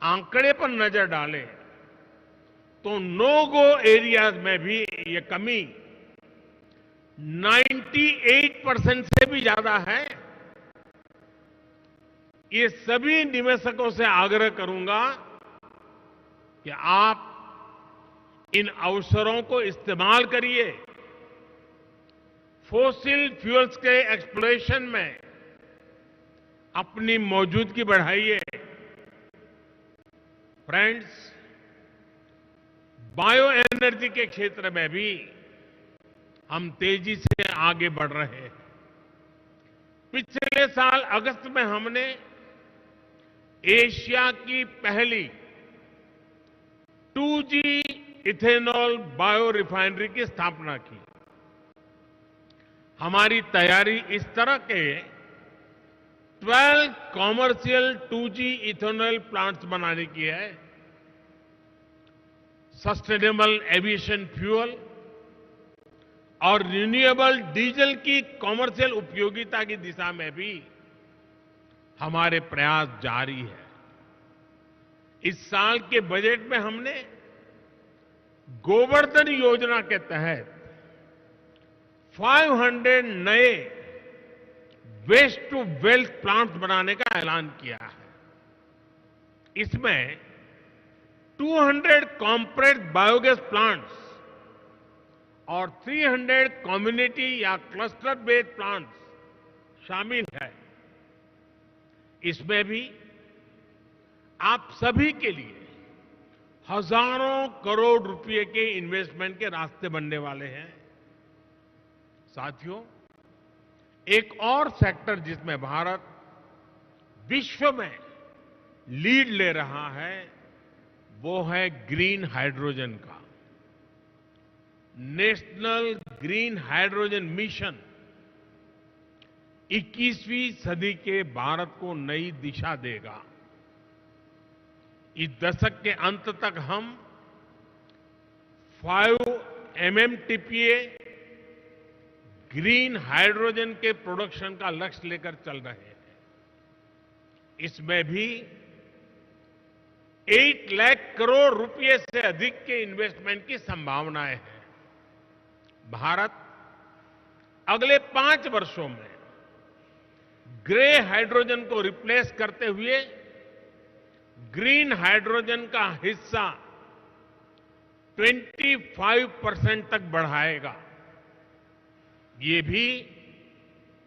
आंकड़े पर नजर डालें तो नो गो एरियाज में भी ये कमी 98% से भी ज्यादा है। ये सभी निवेशकों से आग्रह करूंगा कि आप इन अवसरों को इस्तेमाल करिए। फॉसिल फ्यूल्स के एक्सप्लोरेशन में अपनी मौजूदगी बढ़ाइए। फ्रेंड्स, बायो एनर्जी के क्षेत्र में भी हम तेजी से आगे बढ़ रहे हैं। पिछले साल अगस्त में हमने एशिया की पहली 2G इथेनॉल बायो रिफाइनरी की स्थापना की। हमारी तैयारी इस तरह के 12 कॉमर्शियल 2G इथेनॉल प्लांट्स बनाने की है। सस्टेनेबल एविएशन फ्यूल और रिन्यूएबल डीजल की कॉमर्शियल उपयोगिता की दिशा में भी हमारे प्रयास जारी है। इस साल के बजट में हमने गोवर्धन योजना के तहत 500 नए वेस्ट टू वेल्थ प्लांट्स बनाने का ऐलान किया है। इसमें 200 कॉम्प्रेस बायोगैस प्लांट्स और 300 कम्युनिटी या क्लस्टर बेस्ड प्लांट्स शामिल है। इसमें भी आप सभी के लिए हजारों करोड़ रुपए के इन्वेस्टमेंट के रास्ते बनने वाले हैं। साथियों, एक और सेक्टर जिसमें भारत विश्व में लीड ले रहा है वो है ग्रीन हाइड्रोजन का। नेशनल ग्रीन हाइड्रोजन मिशन 21वीं सदी के भारत को नई दिशा देगा। इस दशक के अंत तक हम 5 MMTPA ग्रीन हाइड्रोजन के प्रोडक्शन का लक्ष्य लेकर चल रहे हैं। इसमें भी 8 लाख करोड़ रुपए से अधिक के इन्वेस्टमेंट की संभावनाएं हैं। भारत अगले 5 वर्षों में ग्रे हाइड्रोजन को रिप्लेस करते हुए ग्रीन हाइड्रोजन का हिस्सा 25% तक बढ़ाएगा। ये भी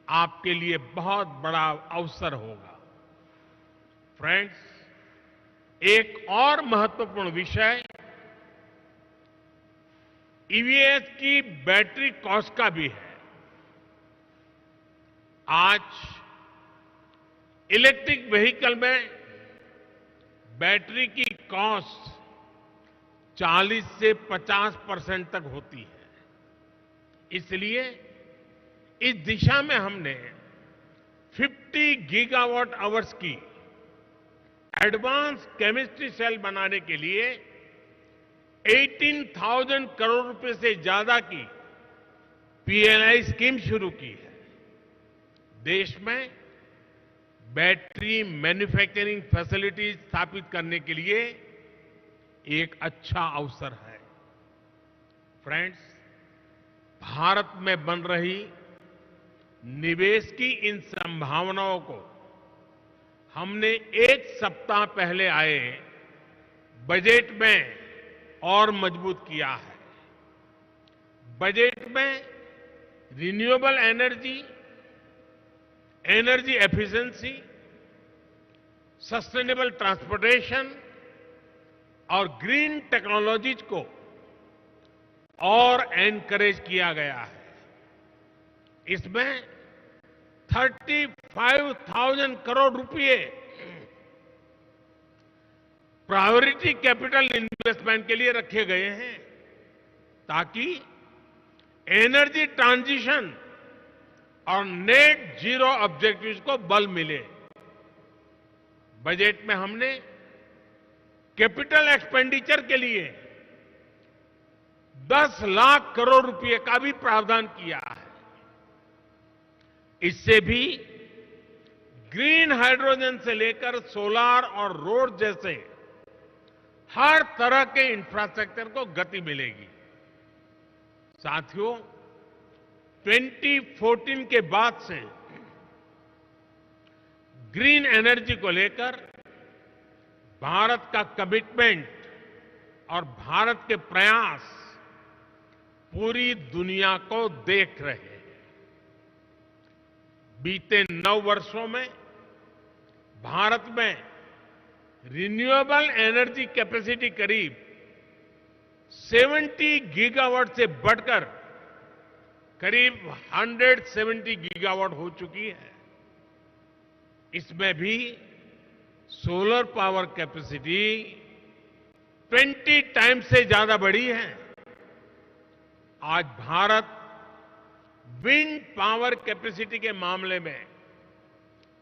आपके लिए बहुत बड़ा अवसर होगा। फ्रेंड्स, एक और महत्वपूर्ण विषय ईवीएस की बैटरी कॉस्ट का भी है। आज इलेक्ट्रिक व्हीकल में बैटरी की कॉस्ट 40 से 50% तक होती है। इसलिए इस दिशा में हमने 50 गीगावाट आवर्स की एडवांस केमिस्ट्री सेल बनाने के लिए 18,000 करोड़ रुपए से ज्यादा की पीएलआई स्कीम शुरू की है। देश में बैटरी मैन्युफैक्चरिंग फैसिलिटीज स्थापित करने के लिए एक अच्छा अवसर है। फ्रेंड्स, भारत में बन रही निवेश की इन संभावनाओं को हमने एक सप्ताह पहले आए बजट में और मजबूत किया है। बजट में renewable energy, energy efficiency, sustainable transportation और ग्रीन टेक्नोलॉजीज को और एनकरेज किया गया है। इसमें 35,000 करोड़ रुपए प्रायोरिटी कैपिटल इन्वेस्टमेंट के लिए रखे गए हैं ताकि एनर्जी ट्रांजिशन और नेट जीरो ऑब्जेक्टिव्स को बल मिले। बजट में हमने कैपिटल एक्सपेंडिचर के लिए 10 लाख करोड़ रुपए का भी प्रावधान किया है। इससे भी ग्रीन हाइड्रोजन से लेकर सोलार और रोड जैसे हर तरह के इंफ्रास्ट्रक्चर को गति मिलेगी। साथियों, 2014 के बाद से ग्रीन एनर्जी को लेकर भारत का कमिटमेंट और भारत के प्रयास पूरी दुनिया को देख रहे हैं। बीते 9 वर्षों में भारत में रिन्यूएबल एनर्जी कैपेसिटी करीब 70 गीगावाट से बढ़कर करीब 170 गीगावाट हो चुकी है। इसमें भी सोलर पावर कैपेसिटी 20 टाइम्स से ज्यादा बढ़ी है। आज भारत विंड पावर कैपेसिटी के मामले में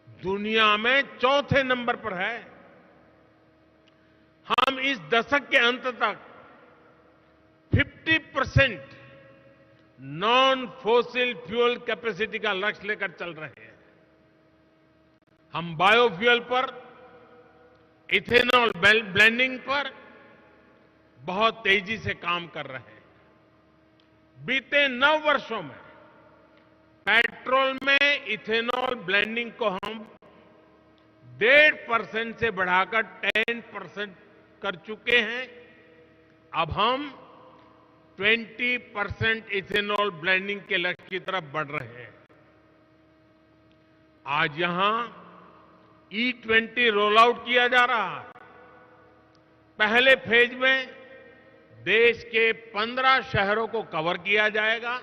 दुनिया में चौथे नंबर पर है। हम इस दशक के अंत तक 50% नॉन फोसिल फ्यूल कैपेसिटी का लक्ष्य लेकर चल रहे हैं। हम बायोफ्यूल पर, इथेनॉल ब्लेंडिंग पर बहुत तेजी से काम कर रहे हैं। बीते 9 वर्षों में पेट्रोल में इथेनॉल ब्लेंडिंग को हम 1.5% से बढ़ाकर 10% कर चुके हैं। अब हम 20% इथेनॉल ब्लेंडिंग के लक्ष्य की तरफ बढ़ रहे हैं। आज यहां E20 रोल आउट किया जा रहा है। पहले फेज में देश के 15 शहरों को कवर किया जाएगा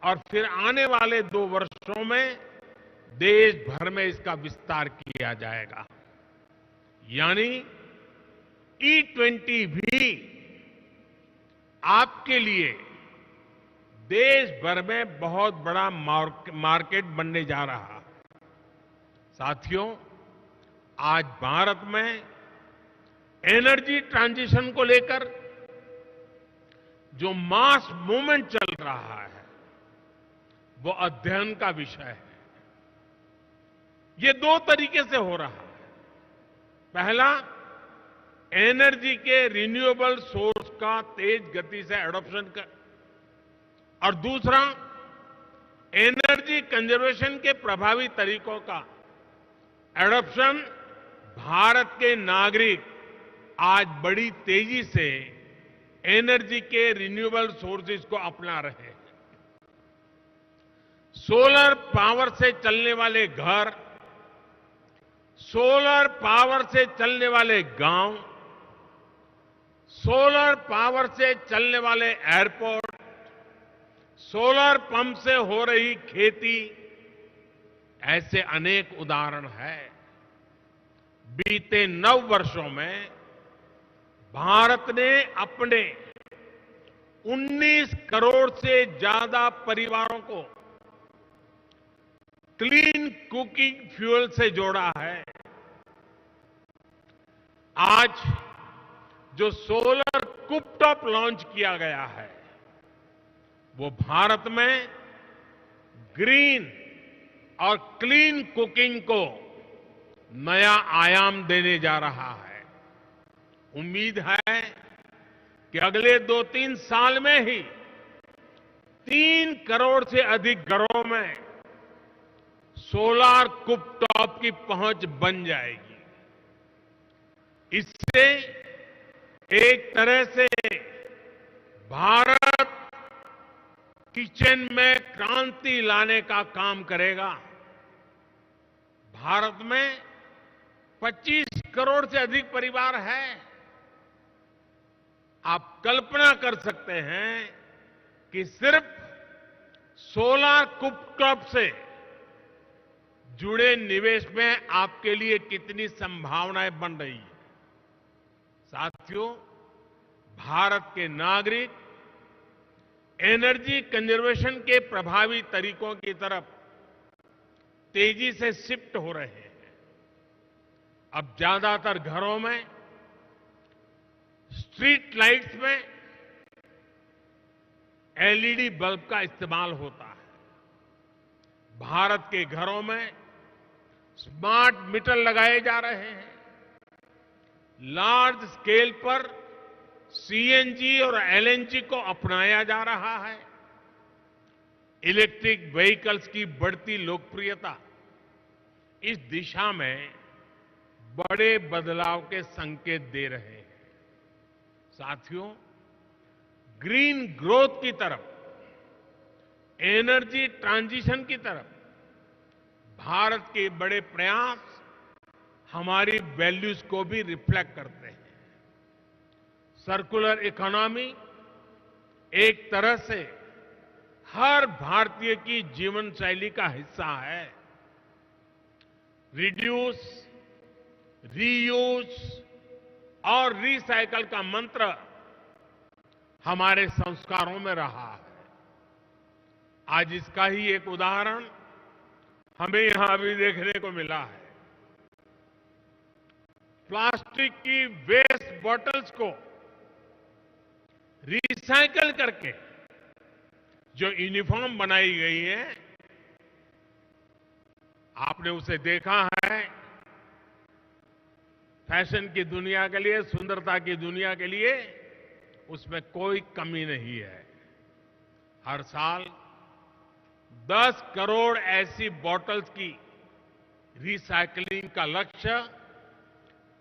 और फिर आने वाले 2 वर्षों में देश भर में इसका विस्तार किया जाएगा। यानी E20 भी आपके लिए देश भर में बहुत बड़ा मार्केट बनने जा रहा है। साथियों, आज भारत में एनर्जी ट्रांजिशन को लेकर जो मास मूवमेंट चल रहा है वो अध्ययन का विषय है। ये 2 तरीके से हो रहा है। पहला, एनर्जी के रिन्यूएबल सोर्स का तेज गति से एडॉप्शन कर, और दूसरा, एनर्जी कंजर्वेशन के प्रभावी तरीकों का एडॉप्शन। भारत के नागरिक आज बड़ी तेजी से एनर्जी के रिन्यूएबल सोर्सेज को अपना रहे हैं। सोलर पावर से चलने वाले घर, सोलर पावर से चलने वाले गांव, सोलर पावर से चलने वाले एयरपोर्ट, सोलर पंप से हो रही खेती, ऐसे अनेक उदाहरण हैं। बीते 9 वर्षों में भारत ने अपने 19 करोड़ से ज्यादा परिवारों को क्लीन कुकिंग फ्यूल से जोड़ा है। आज जो सोलर कुपटॉप लॉन्च किया गया है, वो भारत में ग्रीन और क्लीन कुकिंग को नया आयाम देने जा रहा है। उम्मीद है कि अगले 2-3 साल में ही 3 करोड़ से अधिक घरों में सोलार कुपटॉप की पहुंच बन जाएगी। इससे एक तरह से भारत किचन में क्रांति लाने का काम करेगा। भारत में 25 करोड़ से अधिक परिवार हैं। आप कल्पना कर सकते हैं कि सिर्फ सोलार कुपटॉप से जुड़े निवेश में आपके लिए कितनी संभावनाएं बन रही हैं। साथियों, भारत के नागरिक एनर्जी कंजर्वेशन के प्रभावी तरीकों की तरफ तेजी से शिफ्ट हो रहे हैं। अब ज्यादातर घरों में स्ट्रीट लाइट्स में एलईडी बल्ब का इस्तेमाल होता है। भारत के घरों में स्मार्ट मीटर लगाए जा रहे हैं। लार्ज स्केल पर सीएनजी और एलएनजी को अपनाया जा रहा है। इलेक्ट्रिक व्हीकल्स की बढ़ती लोकप्रियता इस दिशा में बड़े बदलाव के संकेत दे रहे हैं। साथियों, ग्रीन ग्रोथ की तरफ, एनर्जी ट्रांजिशन की तरफ भारत के बड़े प्रयास हमारी वैल्यूज को भी रिफ्लेक्ट करते हैं। सर्कुलर इकोनॉमी एक तरह से हर भारतीय की जीवन शैली का हिस्सा है। रिड्यूस, रीयूज और रिसाइकल का मंत्र हमारे संस्कारों में रहा है। आज इसका ही एक उदाहरण हमें यहां भी देखने को मिला है। प्लास्टिक की वेस्ट बॉटल्स को रिसाइकल करके जो यूनिफॉर्म बनाई गई है, आपने उसे देखा है। फैशन की दुनिया के लिए, सुंदरता की दुनिया के लिए उसमें कोई कमी नहीं है। हर साल 10 करोड़ ऐसी बॉटल्स की रिसाइकलिंग का लक्ष्य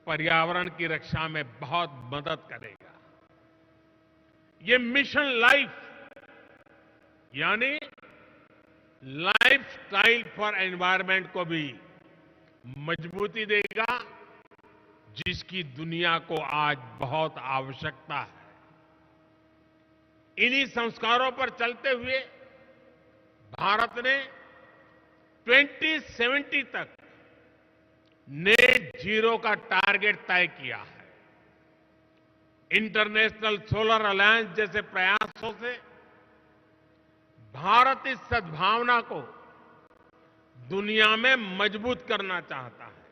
पर्यावरण की रक्षा में बहुत मदद करेगा। ये मिशन लाइफ यानी लाइफस्टाइल फॉर एनवायरनमेंट को भी मजबूती देगा, जिसकी दुनिया को आज बहुत आवश्यकता है। इन्हीं संस्कारों पर चलते हुए भारत ने 2070 तक नेट जीरो का टारगेट तय किया है। इंटरनेशनल सोलर अलायंस जैसे प्रयासों से भारत इस सद्भावना को दुनिया में मजबूत करना चाहता है।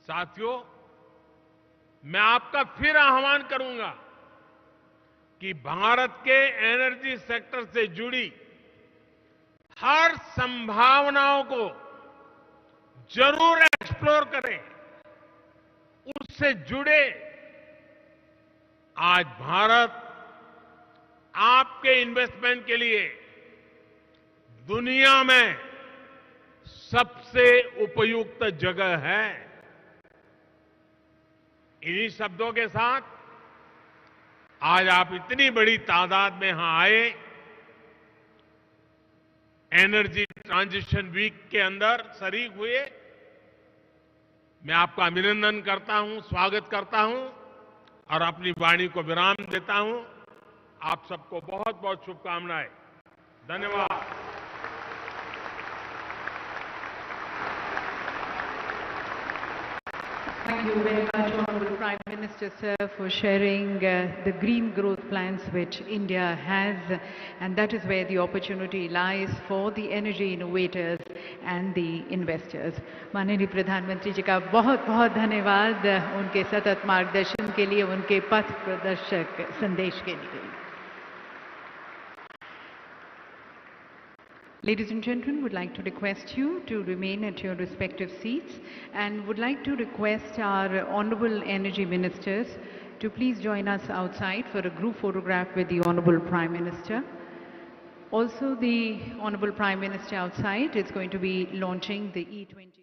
साथियों, मैं आपका फिर आह्वान करूंगा कि भारत के एनर्जी सेक्टर से जुड़ी हर संभावनाओं को जरूर एक्सप्लोर करें, उससे जुड़े। आज भारत आपके इन्वेस्टमेंट के लिए दुनिया में सबसे उपयुक्त जगह है। इन्हीं शब्दों के साथ आज आप इतनी बड़ी तादाद में यहां आए, एनर्जी ट्रांजिशन वीक के अंदर शरीक हुए। मैं आपका अभिनंदन करता हूं, स्वागत करता हूं और अपनी वाणी को विराम देता हूं। आप सबको बहुत बहुत शुभकामनाएं। धन्यवाद। Thank you very much, Honorable Prime Minister. Minister, sir, for sharing the green growth plans which India has, and that is where the opportunity lies for the energy innovators and the investors. माननीय प्रधानमंत्री जी का बहुत बहुत धन्यवाद उनके सतत मार्गदर्शन के लिए, उनके पथ प्रदर्शक संदेश के लिए. Ladies and gentlemen, would like to request you to remain at your respective seats and would like to request our Honorable Energy Ministers to please join us outside for a group photograph with the Honorable Prime Minister. Also, the Honorable Prime Minister outside is going to be launching the E20.